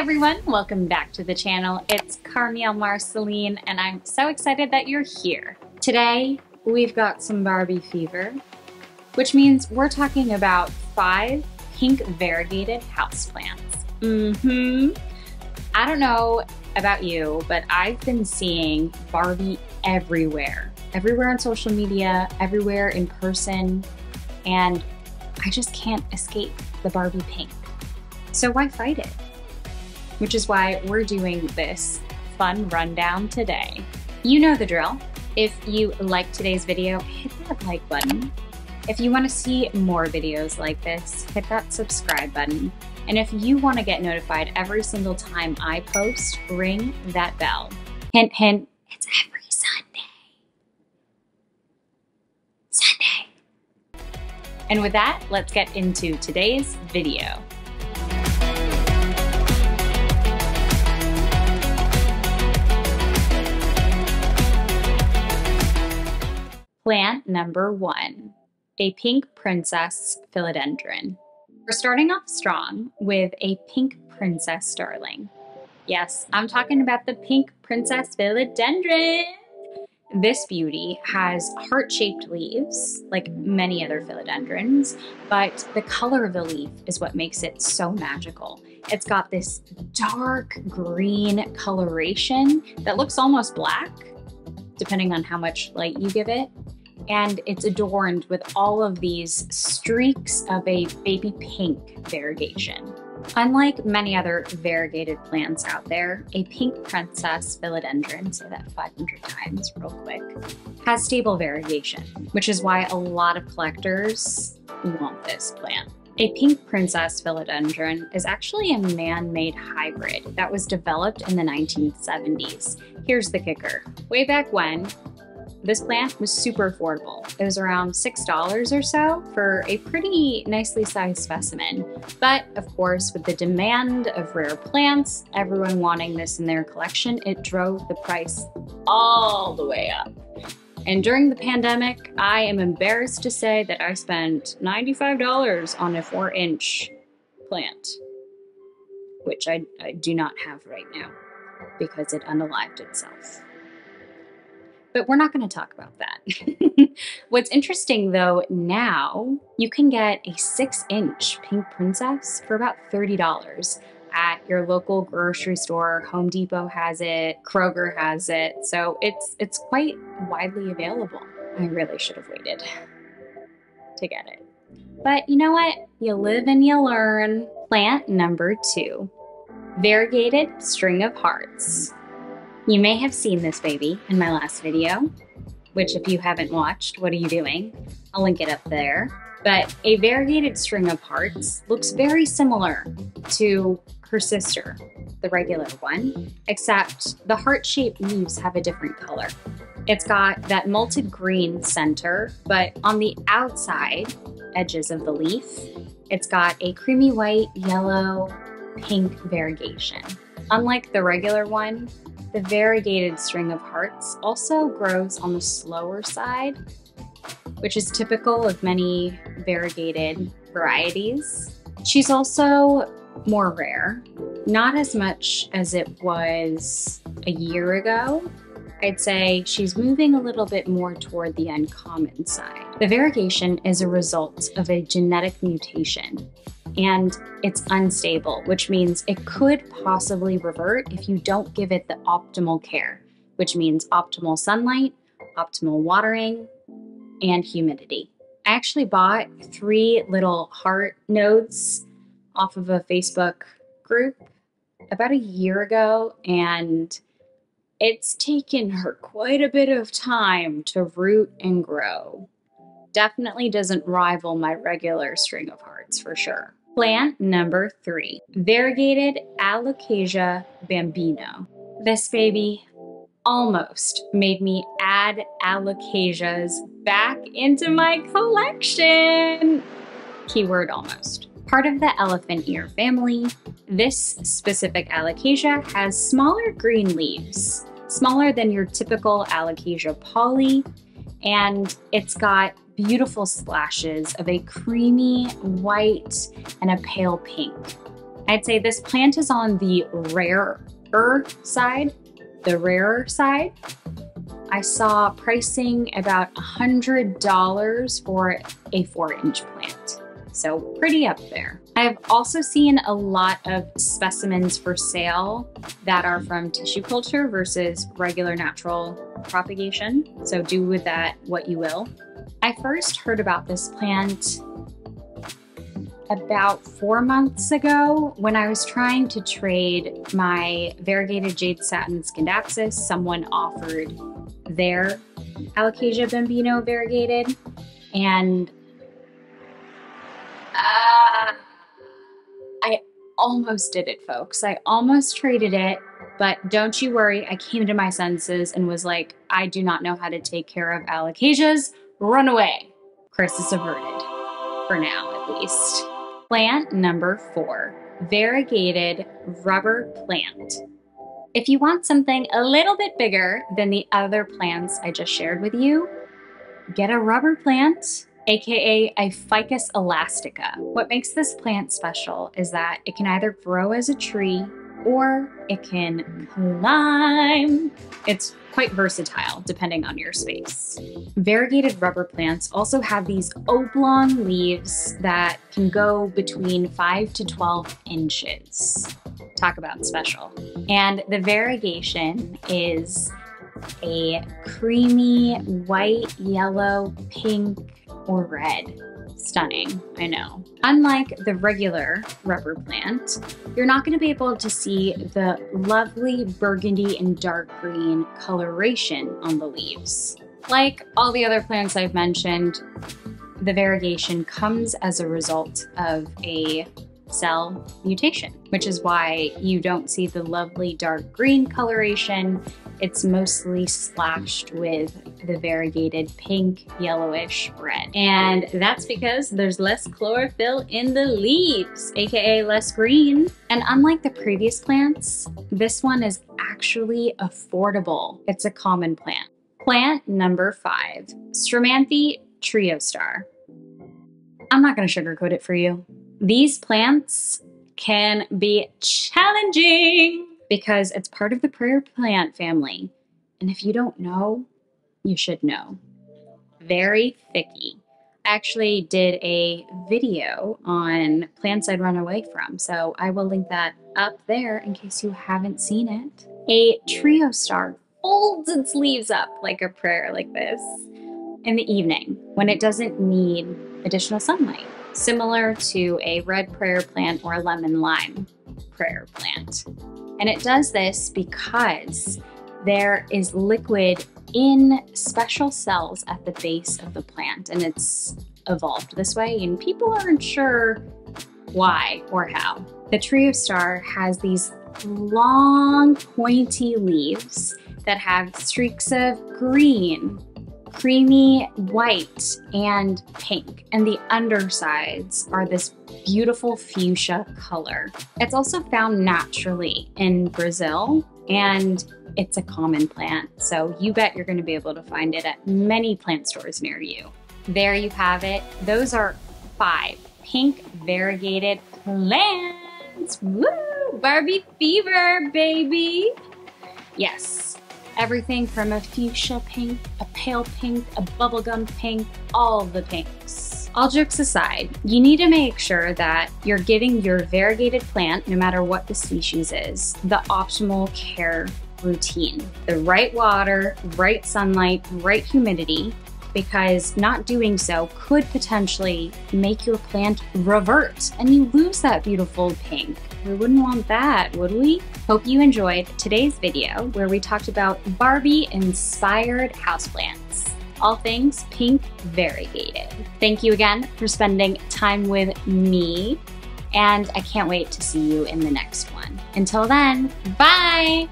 everyone, welcome back to the channel. It's Carmiel Marceline and I'm so excited that you're here. Today we've got some Barbie fever, which means we're talking about 5 pink variegated houseplants. I don't know about you, but I've been seeing Barbie everywhere. Everywhere on social media, everywhere in person, and I just can't escape the Barbie pink. So why fight it? Which is why we're doing this fun rundown today. You know the drill. If you like today's video, hit that like button. If you want to see more videos like this, hit that subscribe button. And if you want to get notified every single time I post, ring that bell. Hint, hint, it's every Sunday. And with that, let's get into today's video. Plant number 1, a pink princess philodendron. We're starting off strong with a pink princess darling. Yes, I'm talking about the pink princess philodendron. This beauty has heart-shaped leaves, like many other philodendrons, but the color of the leaf is what makes it so magical. It's got this dark green coloration that looks almost black, depending on how much light you give it. And it's adorned with all of these streaks of a baby pink variegation. Unlike many other variegated plants out there, a pink princess philodendron, say that 500 times real quick, has stable variegation, which is why a lot of collectors want this plant. A pink princess philodendron is actually a man-made hybrid that was developed in the 1970s. Here's the kicker. Way back when, this plant was super affordable. It was around $6 or so for a pretty nicely sized specimen. But of course, with the demand of rare plants, everyone wanting this in their collection, it drove the price all the way up. And during the pandemic, I am embarrassed to say that I spent $95 on a 4-inch plant, which I do not have right now because it unalived itself. But we're not going to talk about that. What's interesting though, now you can get a 6-inch pink princess for about $30 at your local grocery store. Home Depot has it, Kroger has it, so it's quite widely available. I really should have waited to get it. But you know what? You live and you learn. Plant number 2, variegated string of hearts. You may have seen this baby in my last video, which if you haven't watched, what are you doing? I'll link it up there. But a variegated string of hearts looks very similar to her sister, the regular one, except the heart-shaped leaves have a different color. It's got that malted green center, but on the outside edges of the leaf, it's got a creamy white, yellow, pink variegation. Unlike the regular one, the variegated string of hearts also grows on the slower side, which is typical of many variegated varieties. She's also more rare, not as much as it was a year ago. I'd say she's moving a little bit more toward the uncommon side. The variegation is a result of a genetic mutation, and it's unstable, which means it could possibly revert if you don't give it the optimal care, which means optimal sunlight, optimal watering, and humidity. I actually bought 3 little heart nodes off of a Facebook group about a year ago, and it's taken her quite a bit of time to root and grow. Definitely doesn't rival my regular string of hearts for sure. Plant number 3, variegated Alocasia Bambino. This baby almost made me add Alocasias back into my collection. Keyword almost. Part of the elephant ear family, this specific Alocasia has smaller green leaves, smaller than your typical Alocasia poly, and it's got beautiful splashes of a creamy white and a pale pink. I'd say this plant is on the rarer side, I saw pricing about $100 for a 4-inch plant. So pretty up there. I've also seen a lot of specimens for sale that are from tissue culture versus regular natural propagation. So do with that what you will. I first heard about this plant about 4 months ago when I was trying to trade my variegated jade satin Scindapsus. Someone offered their Alocasia Bambino variegated, and I almost did it, folks. I almost traded it, but don't you worry, I came to my senses and was like, I do not know how to take care of Alocasias. Run away. Crisis averted, for now at least. Plant number 4, variegated rubber plant. If you want something a little bit bigger than the other plants I just shared with you, get a rubber plant, aka a Ficus elastica. What makes this plant special is that it can either grow as a tree or it can climb. It's quite versatile depending on your space. Variegated rubber plants also have these oblong leaves that can go between 5 to 12 inches. Talk about special. And the variegation is a creamy white, yellow, pink, or red. Stunning, I know. Unlike the regular rubber plant, you're not going to be able to see the lovely burgundy and dark green coloration on the leaves. Like all the other plants I've mentioned, the variegation comes as a result of a cell mutation, which is why you don't see the lovely dark green coloration. It's mostly splashed with the variegated pink, yellowish red. And that's because there's less chlorophyll in the leaves, aka less green. And unlike the previous plants, this one is actually affordable. It's a common plant. Plant number 5, Stromanthe Triostar. I'm not gonna sugarcoat it for you. These plants can be challenging because it's part of the prayer plant family. And if you don't know, you should know. Very thicky. I actually did a video on plants I'd run away from, so I will link that up there in case you haven't seen it. A Triostar folds its leaves up like a prayer like this in the evening when it doesn't need additional sunlight, similar to a red prayer plant or a lemon lime prayer plant. And it does this because there is liquid in special cells at the base of the plant, and it's evolved this way, and people aren't sure why or how. The Triostar has these long, pointy leaves that have streaks of green, creamy white, and pink, and the undersides are this beautiful fuchsia color. It's also found naturally in Brazil, and it's a common plant, so you bet you're going to be able to find it at many plant stores near you. There you have it. Those are 5 pink variegated plants. Woo! Barbie fever, baby! Yes. Everything from a fuchsia pink, a pale pink, a bubblegum pink, all the pinks. All jokes aside, you need to make sure that you're giving your variegated plant, no matter what the species is, the optimal care routine. The right water, right sunlight, right humidity, because not doing so could potentially make your plant revert and you lose that beautiful pink. We wouldn't want that, would we? Hope you enjoyed today's video where we talked about Barbie-inspired houseplants. All things pink variegated. Thank you again for spending time with me, and I can't wait to see you in the next one. Until then, bye!